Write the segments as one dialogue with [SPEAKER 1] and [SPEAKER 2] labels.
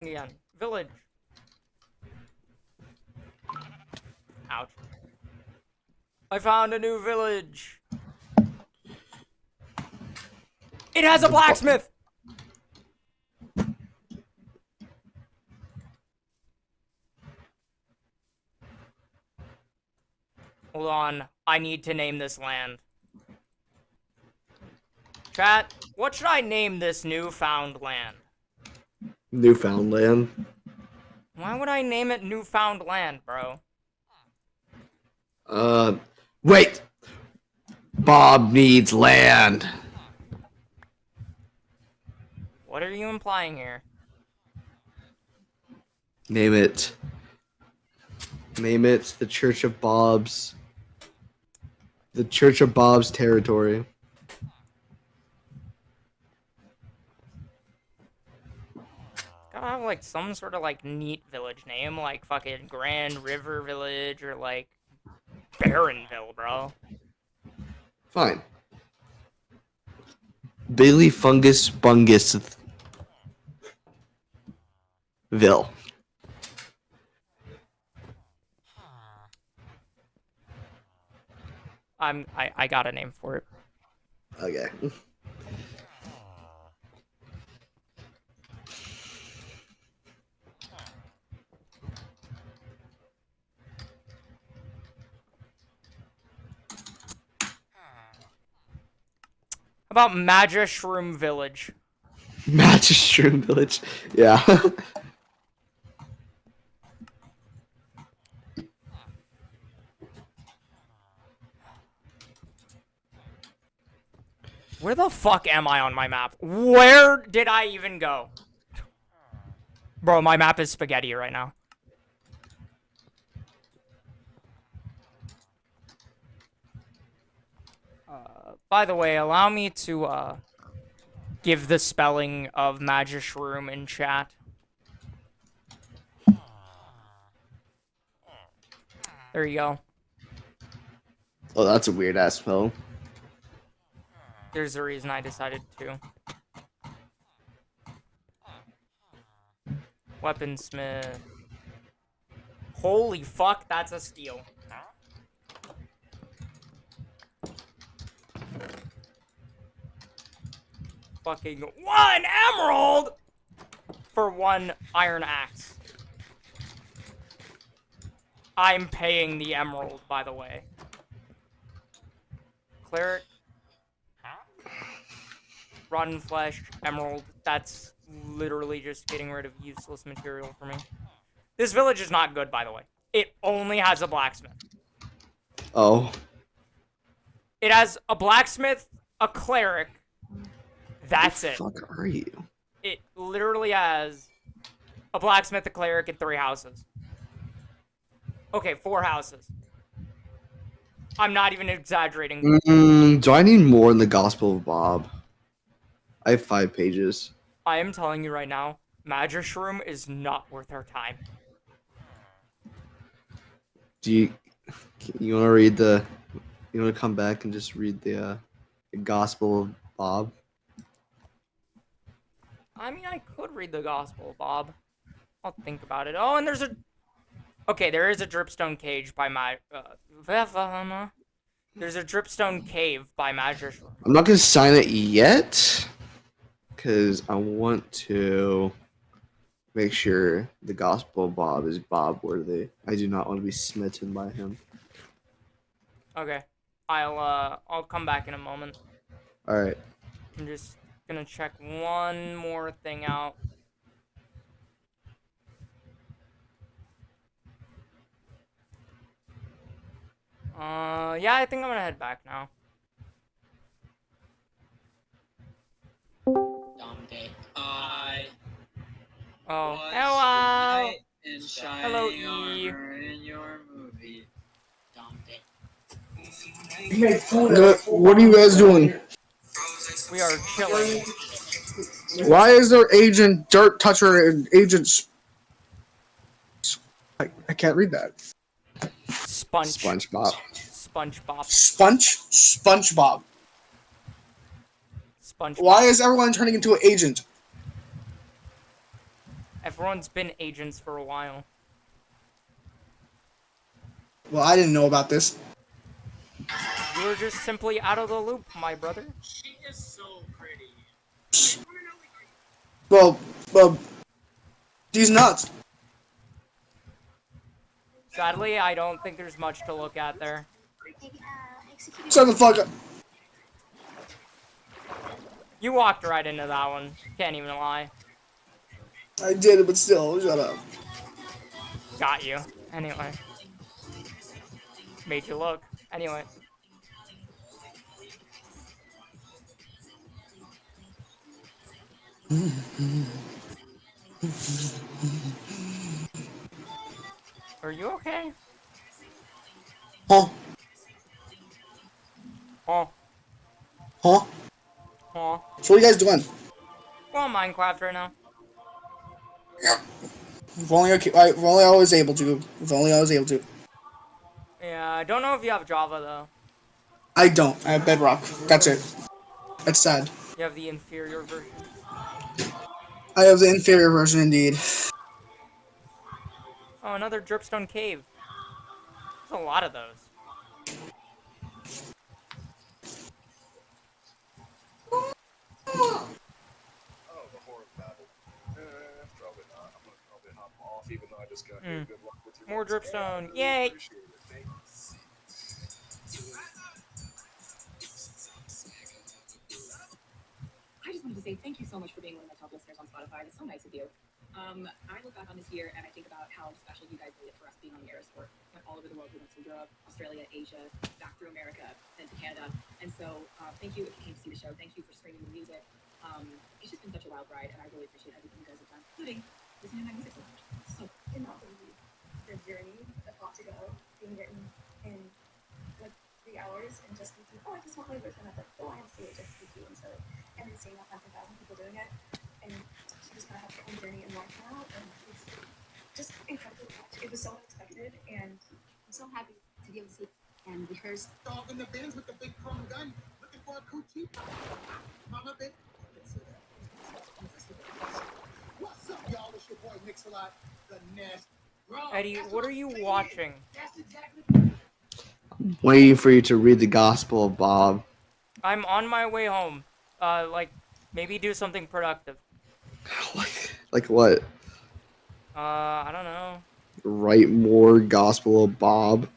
[SPEAKER 1] Again. Village. Ouch. I found a new village. It has a blacksmith! Hold on. I need to name this land. Chat, what should I name this newfound land?
[SPEAKER 2] Newfoundland.
[SPEAKER 1] Why would I name it Newfound Land, bro?
[SPEAKER 2] Wait! Bob needs land.
[SPEAKER 1] What are you implying here?
[SPEAKER 2] Name it. Name it the Church of Bob's. The Church of Bob's territory.
[SPEAKER 1] Gotta have, like, some sort of, like, neat village name, like fucking Grand River Village or, like, Barrenville, bro.
[SPEAKER 2] Fine. Billy Fungus Bungus Ville.
[SPEAKER 1] I got a name for it.
[SPEAKER 2] Okay.
[SPEAKER 1] How about Magischroom Village?
[SPEAKER 2] Magischroom Village. Yeah.
[SPEAKER 1] Where the fuck am I on my map? Where did I even go? Bro, my map is spaghetti right now. By the way, allow me to give the spelling of Magischroom in chat. There you go.
[SPEAKER 2] Oh, that's a weird ass spell.
[SPEAKER 1] There's a reason I decided to. Weaponsmith. Holy fuck, that's a steal. Fucking 1 emerald for 1 iron axe. I'm paying the emerald, by the way. Cleric. Rotten flesh, emerald. That's literally just getting rid of useless material for me. This village is not good, by the way. It only has a blacksmith.
[SPEAKER 2] Oh.
[SPEAKER 1] It has a blacksmith, a cleric. That's it.
[SPEAKER 2] What the fuck are you?
[SPEAKER 1] It literally has a blacksmith, a cleric, and 3 houses. Okay, 4 houses. I'm not even exaggerating.
[SPEAKER 2] Do I need more in the Gospel of Bob? I have 5 pages.
[SPEAKER 1] I am telling you right now, Magischroom is not worth our time.
[SPEAKER 2] Do you want to read the? You want to come back and just read the Gospel of Bob?
[SPEAKER 1] I mean, I could read the Gospel, Bob. I'll think about it. Oh, and there's a... Okay, there is a dripstone cage by There's a dripstone cave by Magischroom.
[SPEAKER 2] I'm not going to sign it yet, because I want to make sure the Gospel of Bob is Bob worthy. I do not want to be smitten by him.
[SPEAKER 1] Okay. I'll come back in a moment.
[SPEAKER 2] Alright.
[SPEAKER 1] I'm just gonna check one more thing out. Yeah, I think I'm gonna head back now. Oh, hello! Hello, E.
[SPEAKER 3] What are you guys doing?
[SPEAKER 1] We are chilling.
[SPEAKER 3] Why is there Agent Dirt Toucher and Agent... I can't read that.
[SPEAKER 2] SpongeBob.
[SPEAKER 1] SpongeBob.
[SPEAKER 3] SpongeBob.
[SPEAKER 1] SpongeBob.
[SPEAKER 3] Why is everyone turning into an agent?
[SPEAKER 1] Everyone's been agents for a while.
[SPEAKER 3] Well, I didn't know about this.
[SPEAKER 1] You were just simply out of the loop, my brother.
[SPEAKER 3] Well, well, these nuts.
[SPEAKER 1] Sadly, I don't think there's much to look at there.
[SPEAKER 3] Shut the fuck up.
[SPEAKER 1] You walked right into that one. Can't even lie.
[SPEAKER 3] I did it, but still, shut up.
[SPEAKER 1] Got you. Anyway. Made you look. Anyway. Are you okay?
[SPEAKER 3] Huh?
[SPEAKER 1] Huh?
[SPEAKER 3] Huh?
[SPEAKER 1] Huh?
[SPEAKER 3] So what are you guys doing?
[SPEAKER 1] Well, Minecraft right now.
[SPEAKER 3] If only I was able to. If only I was able to.
[SPEAKER 1] Yeah, I don't know if you have Java, though.
[SPEAKER 3] I don't. I have Bedrock. That's it. That's sad.
[SPEAKER 1] You have the inferior version.
[SPEAKER 3] I have the inferior version indeed.
[SPEAKER 1] Oh, another dripstone cave. There's a lot of those. More dripstone. Yay!
[SPEAKER 4] I just wanted to say thank you so much for being one of my top listeners on Spotify. That's so nice of you. I look back on this year and I think about how special you guys made it for us being on the air sport. Went all over the world. We went to Europe, Australia, Asia, back through America, then to Canada. And so thank you if you came to see the show. Thank you for streaming the music. It's just been such a wild ride, and I really appreciate everything you guys have done, including listening to my music so much. So
[SPEAKER 5] Cannot believe the journey that got to go being written in like 3 hours and just thinking, oh, I just want my version of it. Oh, I have to do it just to and so and then seeing 100,000 people doing it and she just kind of have her own journey in life now and it's just incredible to watch. It was so unexpected and I'm so happy to be able to see and rehearse.
[SPEAKER 6] Dog in the bins with the big chrome gun, looking for a coochie. Mama bit. What's up, y'all? It's your boy Mix-a-Lot, the Nest.
[SPEAKER 1] Eddie, what are you watching?
[SPEAKER 2] Waiting for you to read the Gospel of Bob.
[SPEAKER 1] I'm on my way home. Like, maybe do something productive.
[SPEAKER 2] Like what?
[SPEAKER 1] I don't know.
[SPEAKER 2] Write more Gospel of Bob?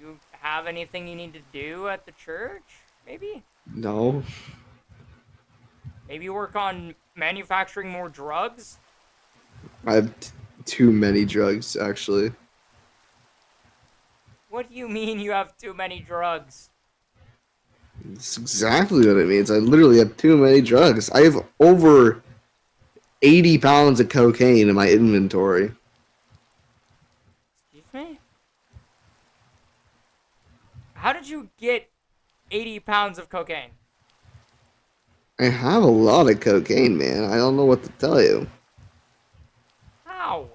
[SPEAKER 1] You have anything you need to do at the church? Maybe?
[SPEAKER 2] No.
[SPEAKER 1] Maybe work on manufacturing more drugs?
[SPEAKER 2] I have too many drugs, actually.
[SPEAKER 1] What do you mean you have too many drugs?
[SPEAKER 2] That's exactly what it means. I literally have too many drugs. I have over 80 pounds of cocaine in my inventory.
[SPEAKER 1] Excuse me? How did you get 80 pounds of cocaine?
[SPEAKER 2] I have a lot of cocaine, man. I don't know what to tell you.
[SPEAKER 1] How?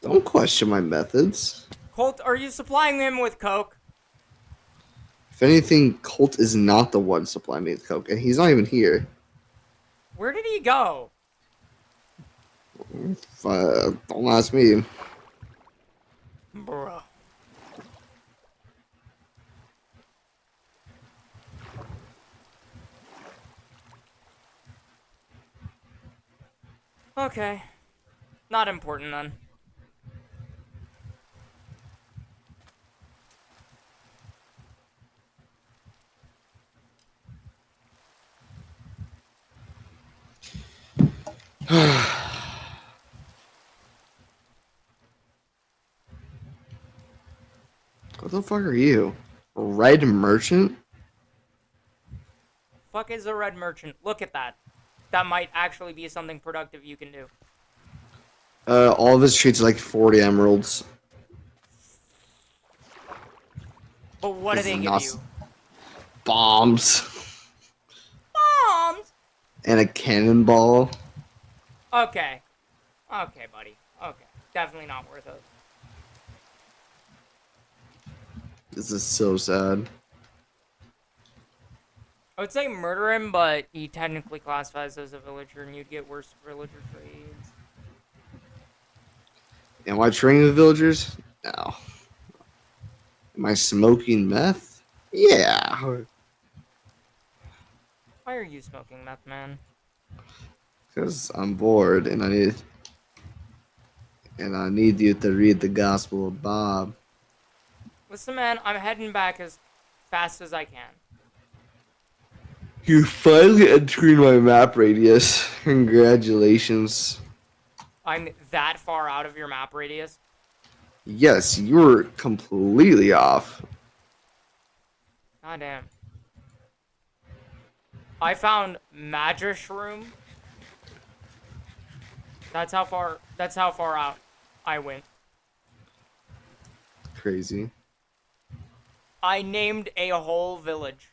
[SPEAKER 2] Don't question my methods.
[SPEAKER 1] Colt, are you supplying him with coke?
[SPEAKER 2] If anything, Colt is not the one supplying me with coke, and he's not even here.
[SPEAKER 1] Where did he go?
[SPEAKER 2] Don't ask me.
[SPEAKER 1] Bruh. Okay. Not important then.
[SPEAKER 2] What the fuck are you? A red merchant?
[SPEAKER 1] Fuck is a red merchant? Look at that. That might actually be something productive you can do.
[SPEAKER 2] All of his treats are like 40 emeralds.
[SPEAKER 1] But what do
[SPEAKER 2] This
[SPEAKER 1] they
[SPEAKER 2] is
[SPEAKER 1] give
[SPEAKER 2] not-
[SPEAKER 1] you?
[SPEAKER 2] Bombs.
[SPEAKER 1] Bombs!
[SPEAKER 2] And a cannonball.
[SPEAKER 1] Okay. Okay, buddy. Okay. Definitely not worth it.
[SPEAKER 2] This is so sad.
[SPEAKER 1] I would say murder him, but he technically classifies as a villager, and you'd get worse villager trades.
[SPEAKER 2] Am I training the villagers? No. Am I smoking meth? Yeah.
[SPEAKER 1] Why are you smoking meth, man?
[SPEAKER 2] Because I'm bored and I need you to read the Gospel of Bob.
[SPEAKER 1] Listen, man, I'm heading back as fast as I can.
[SPEAKER 2] You're finally entering my map radius. Congratulations.
[SPEAKER 1] I'm that far out of your map radius.
[SPEAKER 2] Yes, you're completely off.
[SPEAKER 1] God damn. I found Magischroom. That's how far out I went.
[SPEAKER 2] Crazy.
[SPEAKER 1] I named a whole village.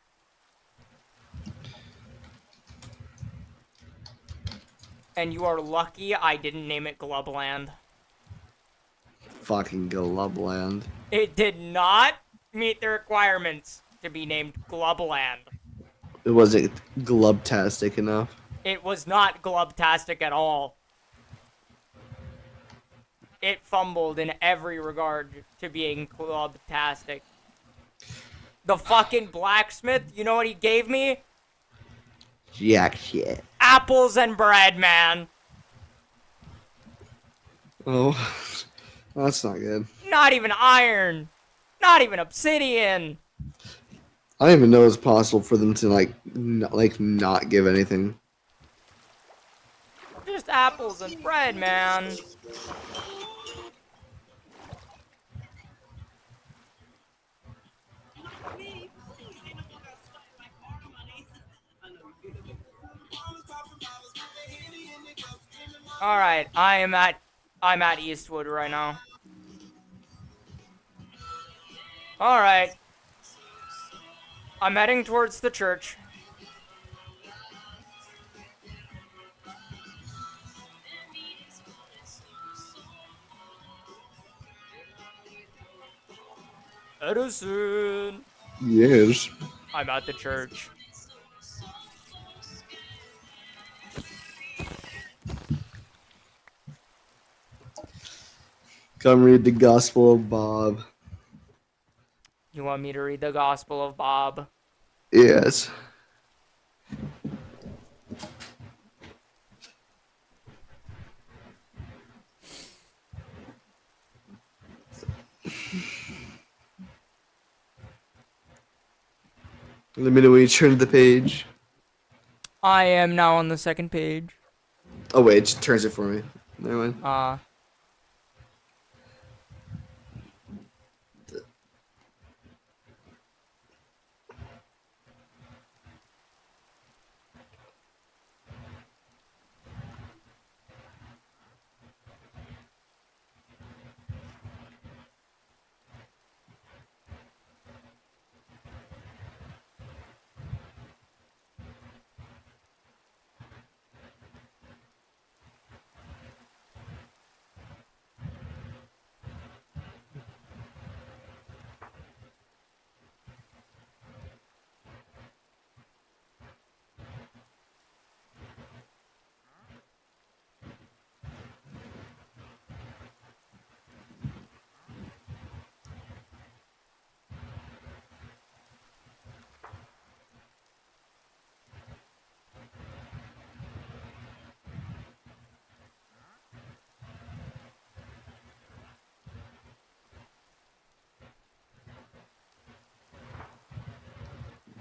[SPEAKER 1] And you are lucky I didn't name it Glubland.
[SPEAKER 2] Fucking Glubland.
[SPEAKER 1] It did not meet the requirements to be named Glubland.
[SPEAKER 2] It wasn't glubtastic enough.
[SPEAKER 1] It was not glubtastic at all. It fumbled in every regard to being glubtastic. The fucking blacksmith, you know what he gave me?
[SPEAKER 2] Jack shit.
[SPEAKER 1] Apples and bread, man.
[SPEAKER 2] Oh, that's not good.
[SPEAKER 1] Not even iron. Not even obsidian.
[SPEAKER 2] I don't even know it's possible for them to not give anything.
[SPEAKER 1] Just apples and bread, man. All right, I'm at Eastwood right now. All right. I'm heading towards the church. Edison.
[SPEAKER 2] Yes.
[SPEAKER 1] I'm at the church.
[SPEAKER 2] Come read the Gospel of Bob.
[SPEAKER 1] You want me to read the Gospel of Bob?
[SPEAKER 2] Yes. Let me know when you turn to the page.
[SPEAKER 1] I am now on the second page.
[SPEAKER 2] Oh wait, it just turns it for me. Never mind.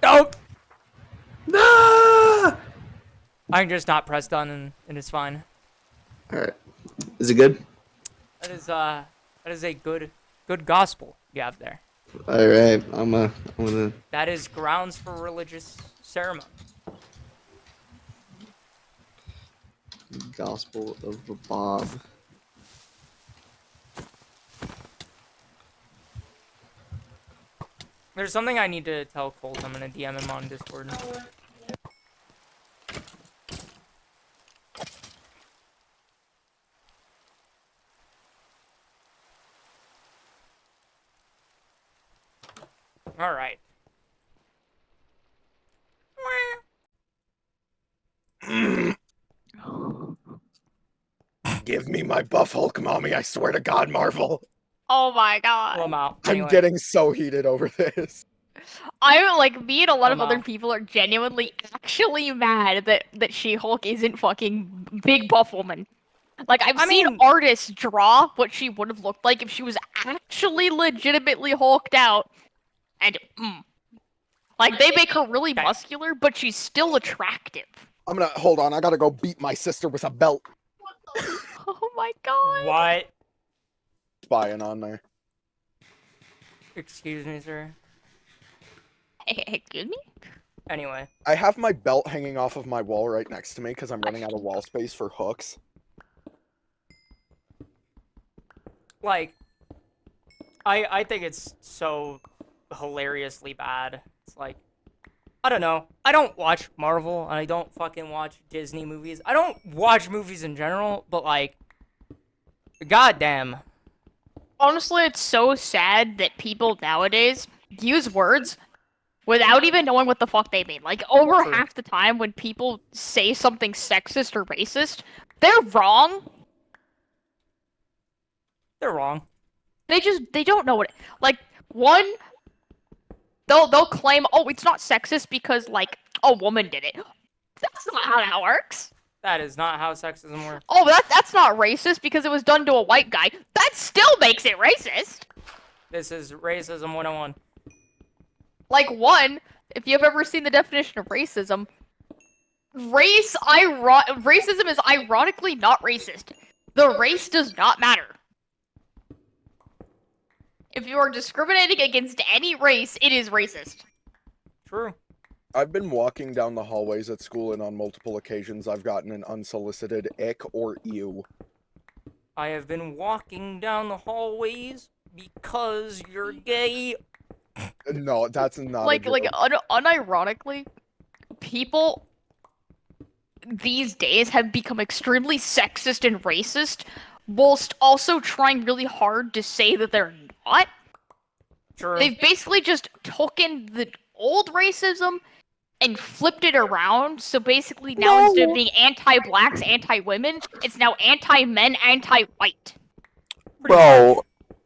[SPEAKER 1] Nope.
[SPEAKER 2] No!
[SPEAKER 1] I can just not press done and it's fine.
[SPEAKER 2] Alright. Is it good?
[SPEAKER 1] That is a good gospel you have there.
[SPEAKER 2] Alright. I'm gonna.
[SPEAKER 1] That is grounds for religious ceremony.
[SPEAKER 2] Gospel of Bob.
[SPEAKER 1] There's something I need to tell Colt. I'm gonna DM him on Discord. All right.
[SPEAKER 7] Give me my buff Hulk, mommy. I swear to God, Marvel.
[SPEAKER 8] Oh my god.
[SPEAKER 1] Lamau.
[SPEAKER 7] I'm
[SPEAKER 1] Anyway.
[SPEAKER 7] getting so heated over this.
[SPEAKER 8] I like me and a lot of other
[SPEAKER 1] Wow.
[SPEAKER 8] people are genuinely actually mad that She-Hulk isn't fucking big buff woman. Like I've
[SPEAKER 1] I
[SPEAKER 8] seen
[SPEAKER 1] mean-
[SPEAKER 8] artists draw what she would have looked like if she was actually legitimately hulked out, and like they make her really
[SPEAKER 1] Okay.
[SPEAKER 8] muscular, but she's still attractive.
[SPEAKER 7] I'm gonna hold on. I gotta go beat my sister with a belt.
[SPEAKER 8] Oh my god.
[SPEAKER 1] What?
[SPEAKER 7] Spying on there.
[SPEAKER 1] Excuse me, sir.
[SPEAKER 8] Excuse me?
[SPEAKER 1] Anyway.
[SPEAKER 7] I have my belt hanging off of my wall right next to me because I'm running out of wall space for hooks.
[SPEAKER 1] Like, I think it's so hilariously bad. It's like, I don't know. I don't watch Marvel, and I don't fucking watch Disney movies. I don't watch movies in general, but like, goddamn.
[SPEAKER 8] Honestly, it's so sad that people nowadays use words without even knowing what the fuck they mean. Like, over
[SPEAKER 1] True.
[SPEAKER 8] half the time when people say something sexist or racist, they're wrong.
[SPEAKER 1] They're wrong.
[SPEAKER 8] They don't know what like one they'll claim, oh, it's not sexist because like a woman did it. That's not how that works.
[SPEAKER 1] That is not how sexism works.
[SPEAKER 8] Oh, that's not racist because it was done to a white guy. That still makes it racist.
[SPEAKER 1] This is racism 101.
[SPEAKER 8] Like one, if you've ever seen the definition of racism, racism is ironically not racist. The race does not matter. If you are discriminating against any race, it is racist.
[SPEAKER 1] True.
[SPEAKER 7] I've been walking down the hallways at school, and on multiple occasions I've gotten an unsolicited ick or ew.
[SPEAKER 1] I have been walking down the hallways because you're gay.
[SPEAKER 7] No, that's not
[SPEAKER 8] Like
[SPEAKER 7] a
[SPEAKER 8] unironically, people these days have become extremely sexist and racist, whilst also trying really hard to say that they're not.
[SPEAKER 1] True.
[SPEAKER 8] They've basically just taken the old racism and flipped it around. So basically now instead of being anti-blacks, anti-women, it's now anti-men, anti-white.
[SPEAKER 7] Bro,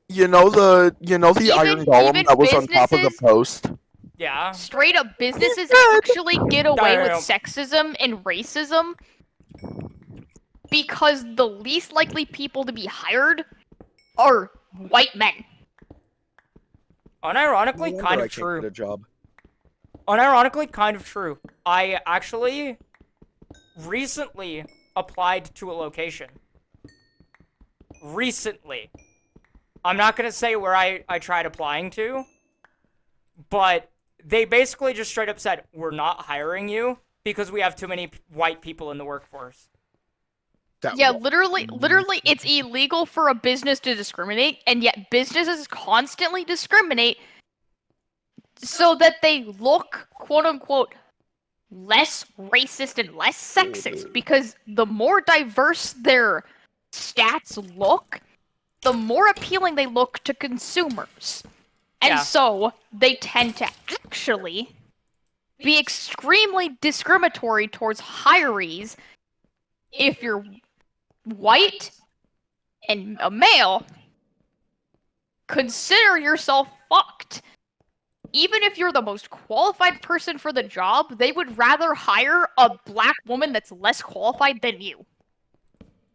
[SPEAKER 7] you know the Iron Golem
[SPEAKER 8] even
[SPEAKER 7] that was on top of the
[SPEAKER 8] businesses-
[SPEAKER 7] post?
[SPEAKER 1] Yeah.
[SPEAKER 8] Straight up businesses actually get away with sexism and racism because the least likely people to be hired are white men.
[SPEAKER 1] Unironically,
[SPEAKER 7] No
[SPEAKER 1] kind
[SPEAKER 7] wonder I
[SPEAKER 1] of
[SPEAKER 7] can't
[SPEAKER 1] true.
[SPEAKER 7] get a job.
[SPEAKER 1] Unironically, kind of true. I actually recently applied to a location. Recently. I'm not gonna say where I tried applying to, but they basically just straight up said, we're not hiring you because we have too many white people in the workforce.
[SPEAKER 8] Yeah, literally, it's illegal for a business to discriminate, and yet businesses constantly discriminate so that they look, quote unquote, less racist and less sexist. Because the more diverse their stats look, the more appealing they look to consumers. And
[SPEAKER 1] Yeah.
[SPEAKER 8] so they tend to actually be extremely discriminatory towards hirees if you're white and a male. Consider yourself fucked. Even if you're the most qualified person for the job, they would rather hire a black woman that's less qualified than you.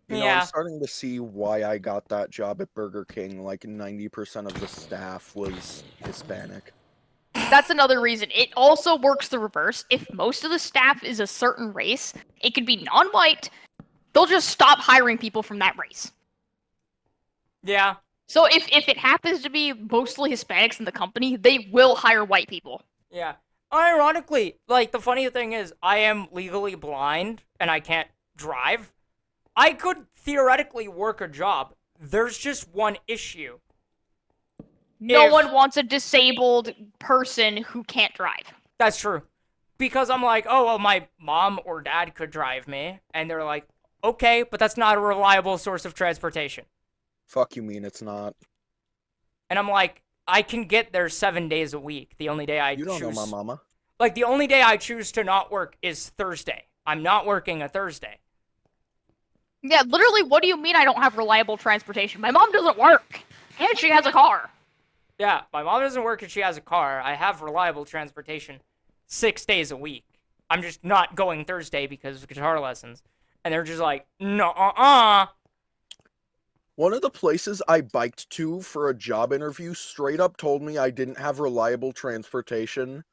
[SPEAKER 7] You know,
[SPEAKER 1] Yeah.
[SPEAKER 7] I'm starting to see why I got that job at Burger King. Like 90% of the staff was Hispanic.
[SPEAKER 8] That's another reason. It also works the reverse. If most of the staff is a certain race, it could be non-white, they'll just stop hiring people from that race.
[SPEAKER 1] Yeah.
[SPEAKER 8] So if it happens to be mostly Hispanics in the company, they will hire white people.
[SPEAKER 1] Yeah. Ironically, like, the funny thing is, I am legally blind and I can't drive. I could theoretically work a job. There's just one issue.
[SPEAKER 8] No
[SPEAKER 1] If-
[SPEAKER 8] one wants a disabled person who can't drive.
[SPEAKER 1] That's true. Because I'm like, oh, well, my mom or dad could drive me. And they're like, okay, but that's not a reliable source of transportation.
[SPEAKER 7] Fuck you mean it's not.
[SPEAKER 1] And I'm like, I can get there 7 days a week. The only day I
[SPEAKER 7] You don't
[SPEAKER 1] choose...
[SPEAKER 7] know my mama.
[SPEAKER 1] Like, the only day I choose to not work is Thursday. I'm not working a Thursday.
[SPEAKER 8] Yeah, literally, what do you mean I don't have reliable transportation? My mom doesn't work, and she has a car.
[SPEAKER 1] Yeah, my mom doesn't work and she has a car. I have reliable transportation 6 days a week. I'm just not going Thursday because of guitar lessons. And they're just like, no,
[SPEAKER 7] One of the places I biked to for a job interview straight up told me I didn't have reliable transportation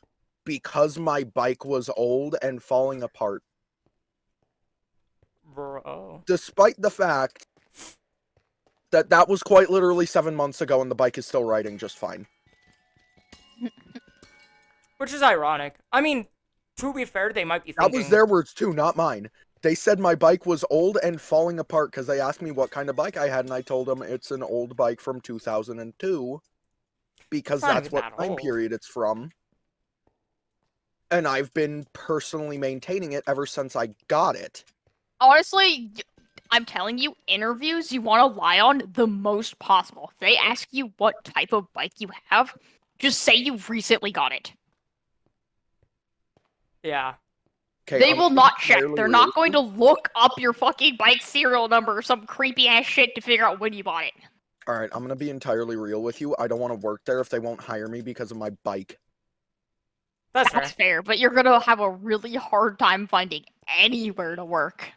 [SPEAKER 7] because my bike was old and falling apart.
[SPEAKER 1] Bro.
[SPEAKER 7] Despite the fact that that was quite literally 7 months ago and the bike is still riding just fine.
[SPEAKER 1] Which is ironic. I mean, to be fair, they might be thinking...
[SPEAKER 7] That was their words too, not mine. They said my bike was old and falling apart because they asked me what kind of bike I had, and I told them it's an old bike from 2002 because
[SPEAKER 1] Not
[SPEAKER 7] that's
[SPEAKER 1] even
[SPEAKER 7] what
[SPEAKER 1] that
[SPEAKER 7] time
[SPEAKER 1] old.
[SPEAKER 7] period it's from. And I've been personally maintaining it ever since I got it.
[SPEAKER 8] Honestly, I'm telling you, interviews you want to lie on the most possible. If they ask you what type of bike you have, just say you recently got it.
[SPEAKER 1] Yeah.
[SPEAKER 7] Okay,
[SPEAKER 8] They
[SPEAKER 7] I'm
[SPEAKER 8] will
[SPEAKER 7] gonna be
[SPEAKER 8] not check.
[SPEAKER 7] entirely
[SPEAKER 8] They're
[SPEAKER 7] real
[SPEAKER 8] not
[SPEAKER 7] with
[SPEAKER 8] going
[SPEAKER 7] you.
[SPEAKER 8] to look up your fucking bike serial number or some creepy ass shit to figure out when you bought it.
[SPEAKER 7] Alright, I'm gonna be entirely real with you. I don't want to work there if they won't hire me because of my bike.
[SPEAKER 1] That's fair.
[SPEAKER 8] That's fair, but you're gonna have a really hard time finding anywhere to work.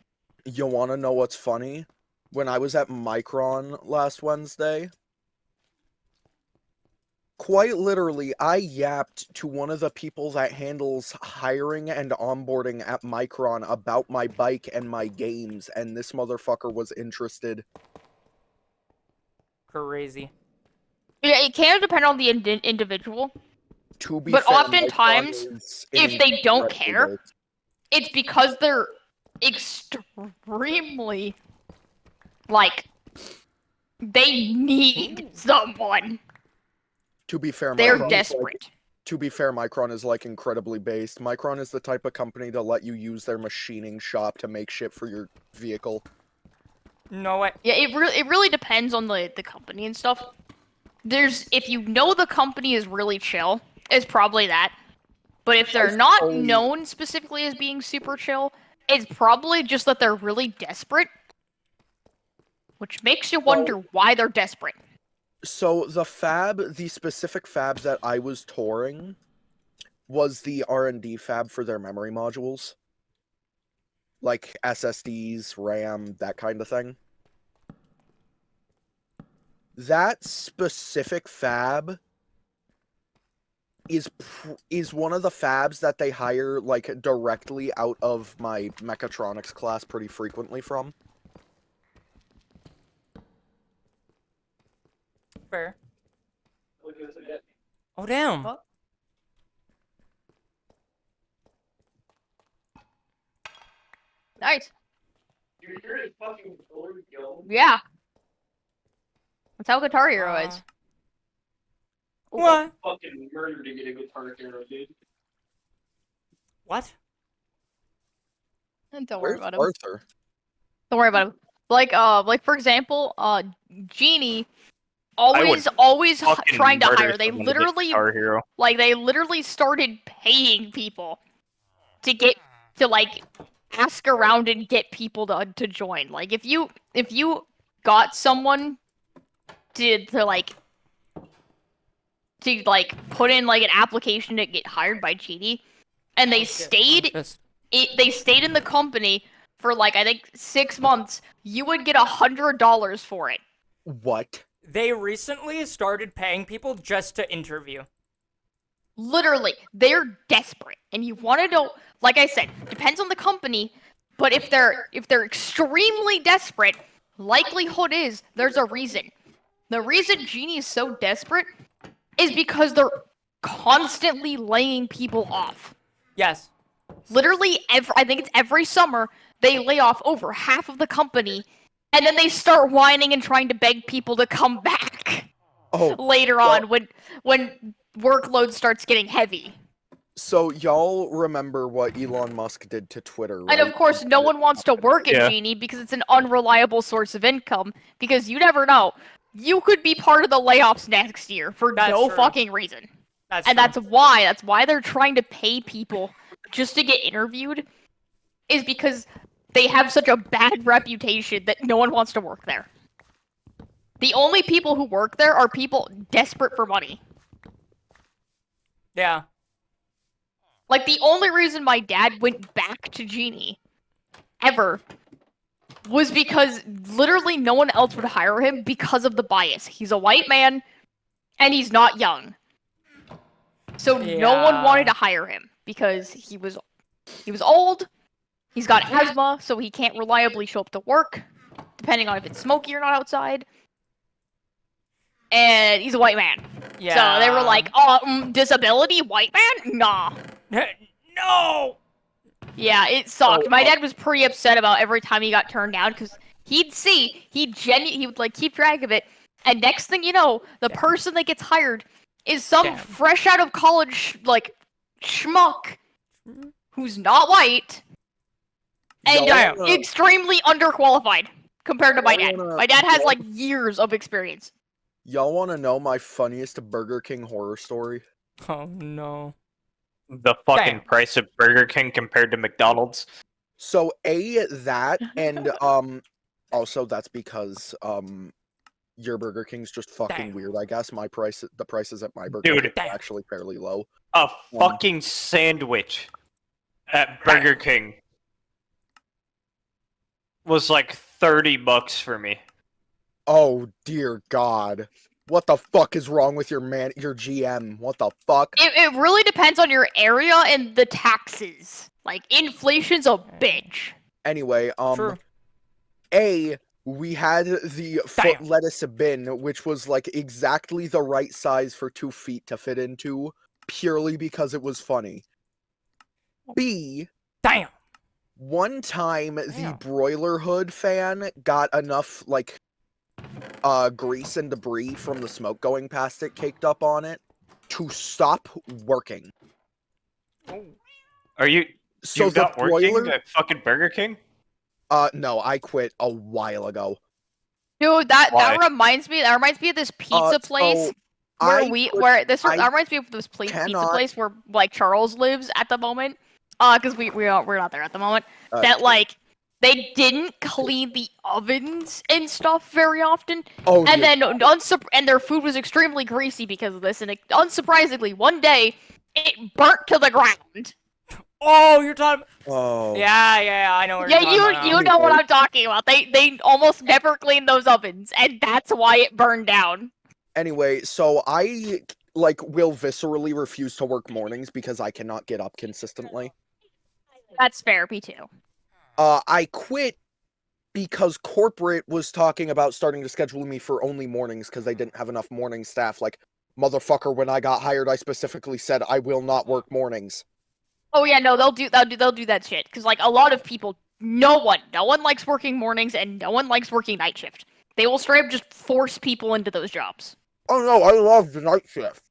[SPEAKER 7] You want to know what's funny? When I was at Micron last Wednesday, quite literally, I yapped to one of the people that handles hiring and onboarding at Micron about my bike and my games, and this motherfucker was interested.
[SPEAKER 1] Crazy.
[SPEAKER 8] Yeah, it can depend on the individual,
[SPEAKER 7] To be
[SPEAKER 8] but
[SPEAKER 7] fair,
[SPEAKER 8] oftentimes,
[SPEAKER 7] Micron is
[SPEAKER 8] if they don't care,
[SPEAKER 7] incredible.
[SPEAKER 8] it's because they're extremely, like, they need someone.
[SPEAKER 7] To be fair,
[SPEAKER 8] They're
[SPEAKER 7] Micron is like-
[SPEAKER 8] desperate.
[SPEAKER 7] to be fair, Micron is like incredibly based. Micron is the type of company to let you use their machining shop to make shit for your vehicle.
[SPEAKER 1] No way.
[SPEAKER 8] Yeah, it really depends on the company and stuff. If you know the company is really chill, it's probably that. But if they're not known specifically as being super chill, it's probably just that they're really desperate. Which makes you wonder why they're desperate.
[SPEAKER 7] So the specific fabs that I was touring was the R&D fab for their memory modules. Like SSDs, RAM, that kind of thing. That specific fab is one of the fabs that they hire like directly out of my mechatronics class pretty frequently from.
[SPEAKER 1] Fair. Oh, damn.
[SPEAKER 8] What? Nice. Yeah. That's how Guitar Hero is.
[SPEAKER 1] What?
[SPEAKER 9] Fucking murder to get a Guitar Hero, dude.
[SPEAKER 1] What?
[SPEAKER 8] Don't worry
[SPEAKER 7] Where's
[SPEAKER 8] about him.
[SPEAKER 7] Arthur?
[SPEAKER 8] Don't worry about him. Like for example, Genie always trying to hire. They literally started paying people to ask around and get people to join. Like if you got someone to put in like an application to get hired by Genie, and they stayed in the company for like I think 6 months, you would get $100 for it.
[SPEAKER 7] What?
[SPEAKER 1] They recently started paying people just to interview.
[SPEAKER 8] Literally, they're desperate, and you want to know. Like I said, depends on the company, but if they're extremely desperate, likelihood is there's a reason. The reason Genie is so desperate is because they're constantly laying people off.
[SPEAKER 1] Yes.
[SPEAKER 8] Literally, I think it's every summer, they lay off over half of the company, and then they start whining and trying to beg people to come back later on when workload starts getting heavy.
[SPEAKER 7] So y'all remember what Elon Musk did to Twitter, right?
[SPEAKER 8] And of course, no one wants to work at Genie because it's an unreliable source of income, because you never know. You could be part of the layoffs next year for no fucking reason. That's why they're trying to pay people just to get interviewed, is because they have such a bad reputation that no one wants to work there. The only people who work there are people desperate for money.
[SPEAKER 1] Yeah.
[SPEAKER 8] Like, the only reason my dad went back to Genie, ever, was because literally no one else would hire him because of the bias. He's a white man, and he's not young. So no one wanted to hire him because he was old, he's got asthma, so he can't reliably show up to work, depending on if it's smoky or not outside. And he's a white man.
[SPEAKER 1] Yeah.
[SPEAKER 8] So they were like, disability? White man? Nah.
[SPEAKER 1] No!
[SPEAKER 8] Yeah, it sucked.
[SPEAKER 7] Oh,
[SPEAKER 8] My dad was pretty upset about every time he got turned down, because he would, like, keep track of it, and next thing you know, the person that gets hired is some fresh out of college, like, schmuck who's not white, and extremely underqualified compared to my dad. My dad has, like, years of experience.
[SPEAKER 7] Y'all want to know my funniest Burger King horror story?
[SPEAKER 1] Oh, no.
[SPEAKER 10] The fucking price of Burger King compared to McDonald's.
[SPEAKER 7] So, that, and, also that's because, your Burger King's just fucking weird, I guess. The prices at my Burger King are actually fairly low.
[SPEAKER 10] A fucking sandwich at Burger King was like $30 for me.
[SPEAKER 7] Oh, dear God. What the fuck is wrong with your GM? What the fuck?
[SPEAKER 8] It really depends on your area and the taxes. Like, inflation's a bitch.
[SPEAKER 7] Anyway, we had the foot lettuce bin, which was like exactly the right size for 2 feet to fit into, purely because it was funny. B, one time the broiler hood fan got enough, like, grease and debris from the smoke going past it caked up on it to stop working.
[SPEAKER 10] Are you not working at fucking Burger King?
[SPEAKER 7] No, I quit a while ago.
[SPEAKER 8] Dude, that reminds me of this pizza place that reminds me of this pizza place where, like, Charles lives at the moment. Because we're not there at the moment. That, like, they didn't clean the ovens and stuff very often.
[SPEAKER 7] Oh,
[SPEAKER 8] and then and their food was extremely greasy because of this. And unsurprisingly, one day it burnt to the ground.
[SPEAKER 1] Oh, you're talking.
[SPEAKER 7] Oh.
[SPEAKER 1] Yeah, I know what you're talking about.
[SPEAKER 8] You know what I'm talking about. They almost never cleaned those ovens, and that's why it burned down.
[SPEAKER 7] Anyway, so I, like, will viscerally refuse to work mornings because I cannot get up consistently.
[SPEAKER 8] That's fair, me too.
[SPEAKER 7] I quit because corporate was talking about starting to schedule me for only mornings because they didn't have enough morning staff. Like, motherfucker, when I got hired, I specifically said I will not work mornings.
[SPEAKER 8] Oh yeah, no, they'll do that shit. Because, like, a lot of people, no one likes working mornings, and no one likes working night shift. They will straight up just force people into those jobs.
[SPEAKER 7] Oh no, I love the night shift.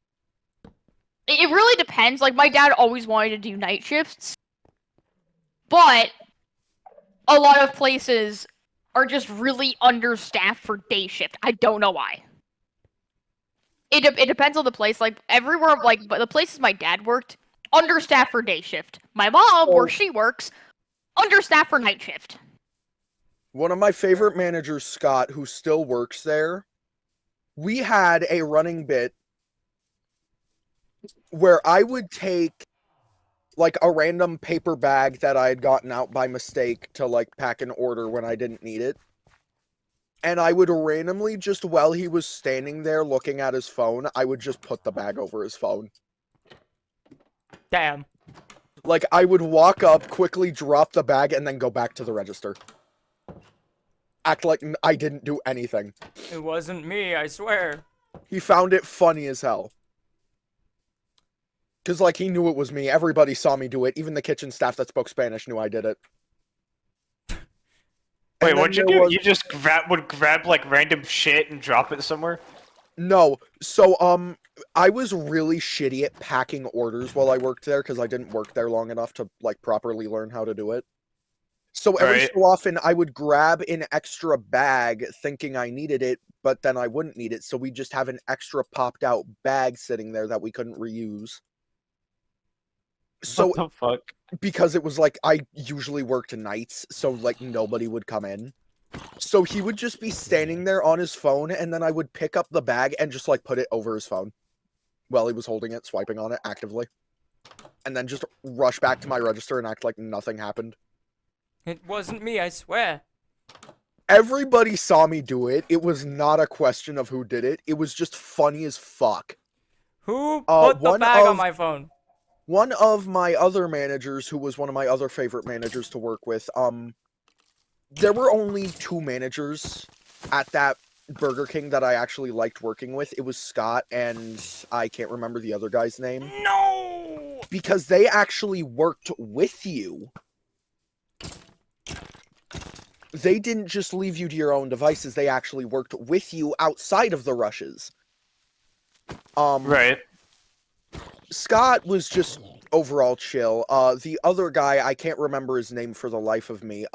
[SPEAKER 8] It really depends. Like, my dad always wanted to do night shifts, but a lot of places are just really understaffed for day shift. I don't know why. It depends on the place. Like, everywhere, like, but the places my dad worked, understaffed for day shift. My mom, where she works, understaffed for night shift.
[SPEAKER 7] One of my favorite managers, Scott, who still works there, we had a running bit where I would take, like, a random paper bag that I had gotten out by mistake to, like, pack an order when I didn't need it. And I would randomly, just while he was standing there looking at his phone, I would just put the bag over his phone.
[SPEAKER 1] Damn.
[SPEAKER 7] Like, I would walk up, quickly drop the bag, and then go back to the register. Act like I didn't do anything.
[SPEAKER 1] It wasn't me, I swear.
[SPEAKER 7] He found it funny as hell. Because, like, he knew it was me. Everybody saw me do it. Even the kitchen staff that spoke Spanish knew I did it.
[SPEAKER 10] Wait, what'd you do? You just would grab, like, random shit and drop it somewhere?
[SPEAKER 7] No. So, I was really shitty at packing orders while I worked there, because I didn't work there long enough to, like, properly learn how to do it. So every so often, I would grab an extra bag thinking I needed it, but then I wouldn't need it, so we just have an extra popped out bag sitting there that we couldn't reuse. So
[SPEAKER 10] What the fuck?
[SPEAKER 7] because it was like I usually worked nights, so like nobody would come in. So he would just be standing there on his phone, and then I would pick up the bag and just like put it over his phone while he was holding it, swiping on it actively. And then just rush back to my register and act like nothing happened.
[SPEAKER 1] It wasn't me, I swear.
[SPEAKER 7] Everybody saw me do it. It was not a question of who did it. It was just funny as fuck.
[SPEAKER 1] Who put the bag on
[SPEAKER 7] of-
[SPEAKER 1] my phone?
[SPEAKER 7] One of my other managers, who was one of my other favorite managers to work with, there were only 2 managers at that Burger King that I actually liked working with. It was Scott and I can't remember the other guy's name.
[SPEAKER 1] No!
[SPEAKER 7] Because they actually worked with you. They didn't just leave you to your own devices, they actually worked with you outside of the rushes.
[SPEAKER 10] Right.
[SPEAKER 7] Scott was just overall chill. The other guy, I can't remember his name for the life of me.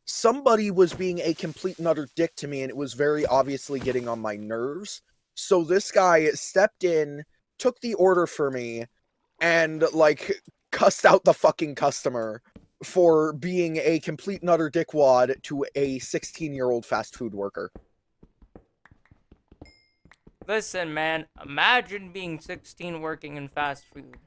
[SPEAKER 7] Somebody was being a complete and utter dick to me, and it was very obviously getting on my nerves. So this guy stepped in, took the order for me, and, like, cussed out the fucking customer for being a complete and utter dickwad to a 16-year-old fast food worker.
[SPEAKER 1] Listen, man, imagine being 16 working in fast food.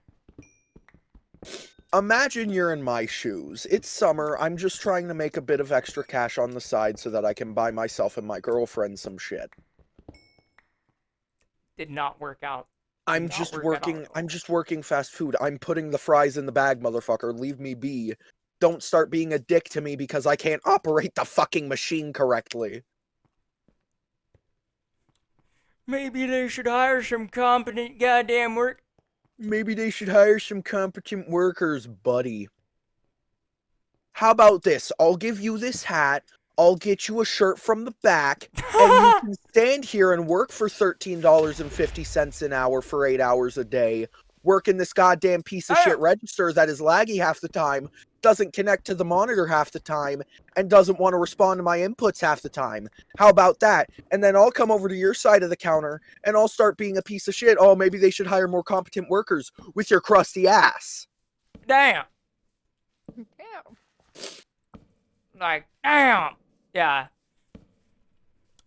[SPEAKER 7] Imagine you're in my shoes. It's summer. I'm just trying to make a bit of extra cash on the side so that I can buy myself and my girlfriend some shit.
[SPEAKER 1] Did not work out.
[SPEAKER 7] I'm just working fast food. I'm putting the fries in the bag, motherfucker. Leave me be. Don't start being a dick to me because I can't operate the fucking machine correctly.
[SPEAKER 1] Maybe they should hire some competent goddamn work.
[SPEAKER 7] Maybe they should hire some competent workers, buddy. How about this? I'll give you this hat. I'll get you a shirt from the back, and you can stand here and work for $13.50 an hour for 8 hours a day, working this goddamn piece of shit register that is laggy half the time, doesn't connect to the monitor half the time, and doesn't want to respond to my inputs half the time. How about that? And then I'll come over to your side of the counter, and I'll start being a piece of shit. Oh, maybe they should hire more competent workers with your crusty ass.
[SPEAKER 1] Damn.
[SPEAKER 8] Yeah.
[SPEAKER 1] Like, damn. Yeah.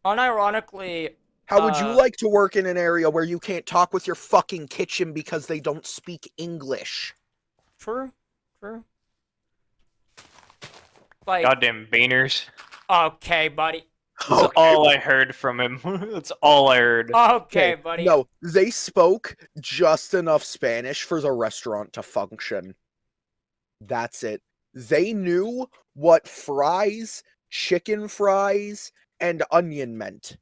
[SPEAKER 1] Unironically,
[SPEAKER 7] how would you like to work in an area where you can't talk with your fucking kitchen because they don't speak English?
[SPEAKER 1] True. Like,
[SPEAKER 10] Goddamn Baners.
[SPEAKER 1] okay, buddy.
[SPEAKER 10] That's all I heard from him. That's all I heard.
[SPEAKER 1] Okay, buddy.
[SPEAKER 7] No, they spoke just enough Spanish for the restaurant to function. That's it. They knew what fries, chicken fries, and onion meant.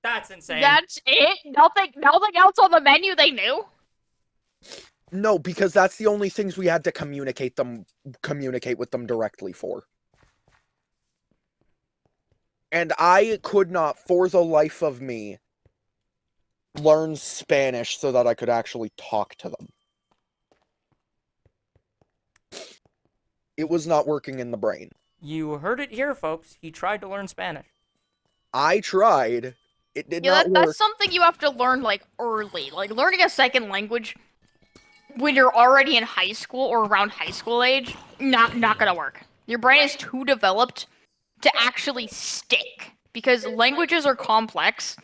[SPEAKER 1] That's insane.
[SPEAKER 8] That's it? Nothing else on the menu they knew?
[SPEAKER 7] No, because that's the only things we had to communicate with them directly for. And I could not, for the life of me, learn Spanish so that I could actually talk to them. It was not working in the brain.
[SPEAKER 1] You heard it here, folks. He tried to learn Spanish.
[SPEAKER 7] I tried. It did not work.
[SPEAKER 8] That's something you have to learn, like, early. Like, learning a second language when you're already in high school or around high school age, not gonna work. Your brain is too developed to actually stick. Because languages are complex,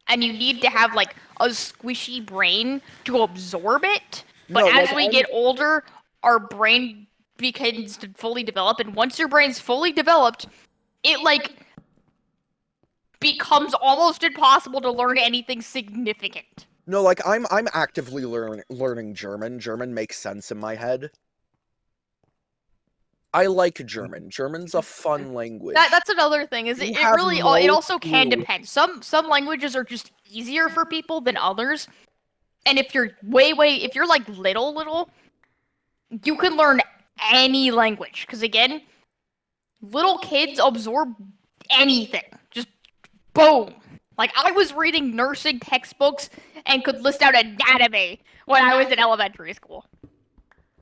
[SPEAKER 8] and you need to have, like, a squishy brain to absorb it. But as we get older, our brain begins to fully develop, and once your brain's fully developed, it, like, becomes almost impossible to learn anything significant.
[SPEAKER 7] No, like, I'm actively learning German. German makes sense in my head. I like German. German's a fun language.
[SPEAKER 8] That's another thing. Is it really? It also can depend. Some languages are just easier for people than others. And if you're if you're like little, you can learn any language. Because again, little kids absorb anything. Just boom. Like, I was reading nursing textbooks and could list out anatomy when I was in elementary school.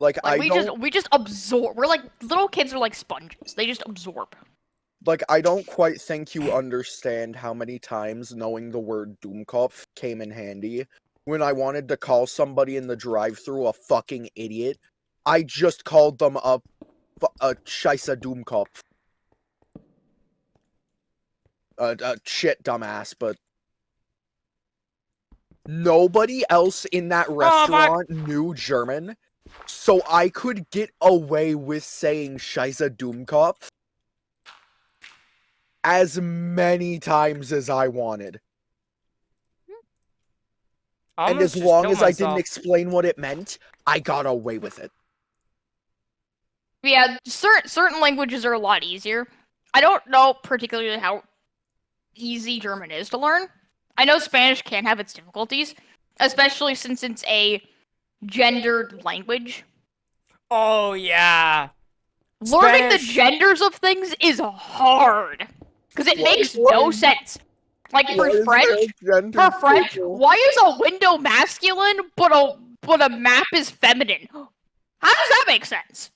[SPEAKER 7] Like
[SPEAKER 8] we just absorb. We're like, little kids are like sponges. They just absorb.
[SPEAKER 7] Like, I don't quite think you understand how many times knowing the word Doomkopf came in handy when I wanted to call somebody in the drive-thru a fucking idiot, I just called them a Scheisse Doomkopf. A shit dumbass, but nobody else in that restaurant knew German, so I could get away with saying Scheisse Doomkopf as many times as I wanted. And as long as I didn't explain what it meant, I got away with it.
[SPEAKER 8] Yeah, certain languages are a lot easier. I don't know particularly how easy German is to learn. I know Spanish can have its difficulties, especially since it's a gendered language.
[SPEAKER 1] Oh, yeah.
[SPEAKER 8] Learning the genders of things is hard. Because it makes no sense. Like for French, why is a window masculine but a map is feminine? How does that make sense?